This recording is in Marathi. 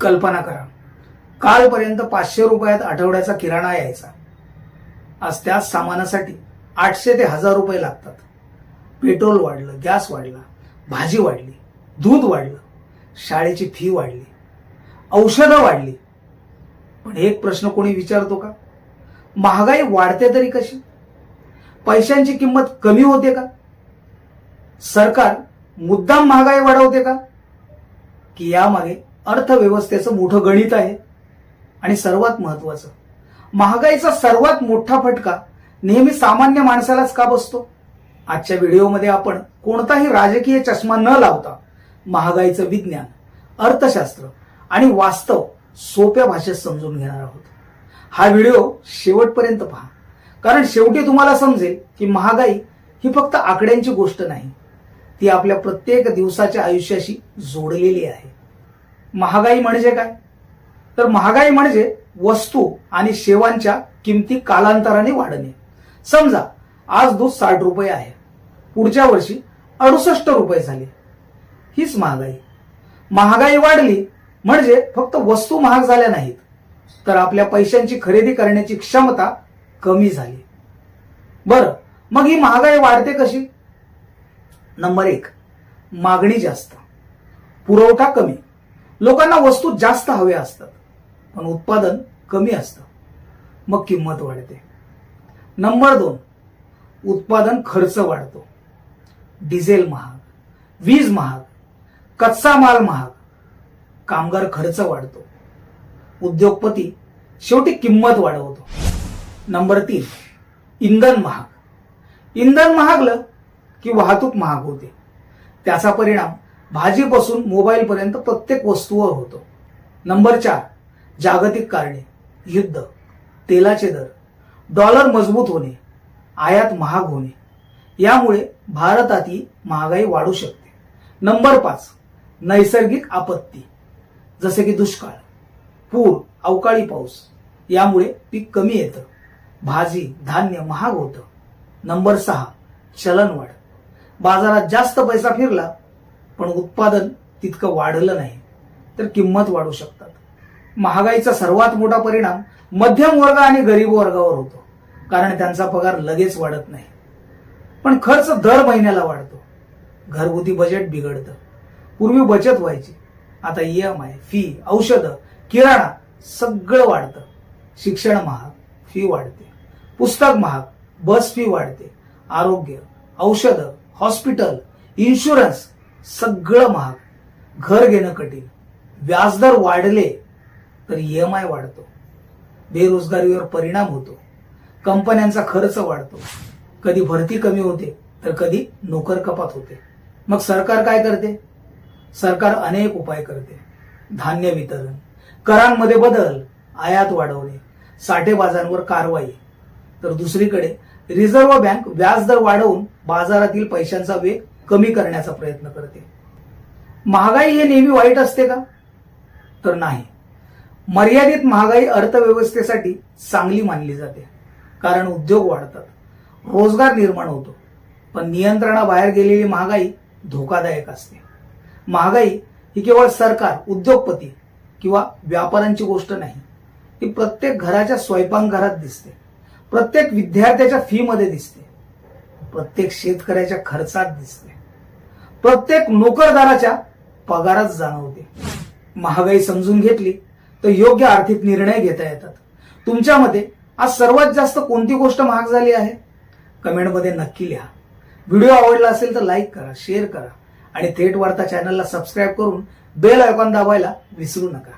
कल्पना करा, कालपर्यंत 500 रुपयात आठवड्याचा किराणा यायचा. आज त्याच सामानासाठी 800 ते 1000 रुपये लागतात. पेट्रोल वाढलं, गॅस वाढला, भाजी वाढली, दूध वाढलं, शाळेची फी वाढली, औषधं वाढली. पण एक प्रश्न कोणी विचारतो का? महागाई वाढते तरी कशी? पैशांची किंमत कमी होते का? सरकार मुद्दाम महागाई वाढवते का? की यामागे अर्थव्यवस्थेचं मोठं गणित आहे? आणि सर्वात महत्वाचं, महागाईचा सर्वात मोठा फटका नेहमी सामान्य माणसालाच का बसतो? आजच्या व्हिडिओमध्ये आपण कोणताही राजकीय चष्मा न लावता महागाईचं विज्ञान, अर्थशास्त्र आणि वास्तव सोप्या भाषेत समजून घेणार आहोत. हा व्हिडिओ शेवटपर्यंत पहा, कारण शेवटी तुम्हाला समजेल की महागाई ही फक्त आकड्यांची गोष्ट नाही, ती आपल्या प्रत्येक दिवसाच्या आयुष्याशी जोडलेली आहे. महागाई म्हणजे काय? तर महागाई म्हणजे वस्तू आणि सेवांच्या किमती कालांतराने वाढणे. समजा आज दूध 60 रुपये आहे, पुढच्या वर्षी 68 रुपये झाले. हीच महागाई. महागाई वाढली म्हणजे फक्त वस्तू महाग झाल्या नाहीत, तर आपल्या पैशांची खरेदी करण्याची क्षमता कमी झाली. बरं, मग ही महागाई वाढते कशी? नंबर 1, मागणी जास्त, पुरवठा कमी. लोकांना वस्तू जास्त हव्या असतात, पण उत्पादन कमी असतं, मग किंमत वाढते. नंबर 2, उत्पादन खर्च वाढतो. डिझेल महाग, वीज महाग, कच्चा माल महाग, कामगार खर्च वाढतो. उद्योगपती शेवटी किंमत वाढवतो. नंबर 3, इंधन महाग. इंधन महागलं की वाहतूक महाग होते. त्याचा परिणाम भाजीपासून मोबाईलपर्यंत प्रत्येक वस्तूवर होतो. नंबर 4, जागतिक कारणे, युद्ध, तेलाचे दर, डॉलर मजबूत होणे, आयात महाग होणे, यामुळे भारतातही महागाई वाढू शकते. नंबर 5, नैसर्गिक आपत्ती, जसे की दुष्काळ, पूर, अवकाळी पाऊस, यामुळे पीक कमी येतं, भाजी धान्य महाग होतं. नंबर 6, चलनवाढ. बाजारात जास्त पैसा फिरला पण उत्पादन तितकं वाढलं नाही, तर किंमत वाढू शकतात. महागाईचा सर्वात मोठा परिणाम मध्यम वर्ग आणि गरीब वर्गावर होतो, कारण त्यांचा पगार लगेच वाढत नाही, पण खर्च दर महिन्याला वाढतो. घरगुती बजेट बिघडतं. पूर्वी बचत व्हायची, आता EMI, फी, औषधं, किराणा सगळं वाढतं. शिक्षण महाग, फी वाढते. पुस्तक महाग, बस फी वाढते. आरोग्य, औषधं, हॉस्पिटल, इन्शुरन्स सगळं महाग. घर घेणं कठीण. व्याजदर वाढले तर EMI वाढतो. बेरोजगारीवर परिणाम होतो. कंपन्यांचा खर्च वाढतो. कधी भरती कमी होते तर कधी नोकर कपात होते. मग सरकार काय करते? सरकार अनेक उपाय करते. धान्य वितरण, करांमध्ये बदल, आयात वाढवणे, साठेबाजांवर कारवाई. तर दुसरीकडे रिझर्व्ह बँक व्याजदर वाढवून बाजारातील पैशांचा वेग कमी करण्याचा प्रयत्न करते. महागाई हे नेहमी वाईट असते का? तर नाही. मर्यादित महागाई अर्थव्यवस्थेसाठी चांगली मानली जाते, कारण उद्योग वाढतात, रोजगार निर्माण होतो. पण नियंत्रणाबाहेर गेलेली महागाई धोकादायक असते. महागाई ही केवळ सरकार, उद्योगपती किंवा व्यापाऱ्यांची गोष्ट नाही. ती प्रत्येक घराच्या स्वयंपाकघरात दिसते, प्रत्येक विद्यार्थ्याच्या फी मध्ये दिसते, प्रत्येक शेतकऱ्याच्या खर्चात दिसते, प्रत्येक नोकरदाराच्या पगारात जाणवते. महागाई समजून घेतली तर योग्य आर्थिक निर्णय घेता येतात. तुमच्या मते आज सर्वात जास्त कोणती गोष्ट महाग झाली आहे? कमेंटमध्ये नक्की लिहा. व्हिडिओ आवडला असेल तर लाईक करा, शेअर करा आणि थेट वार्ता चॅनलला सबस्क्राईब करून बेल आयकॉन दाबायला विसरू नका.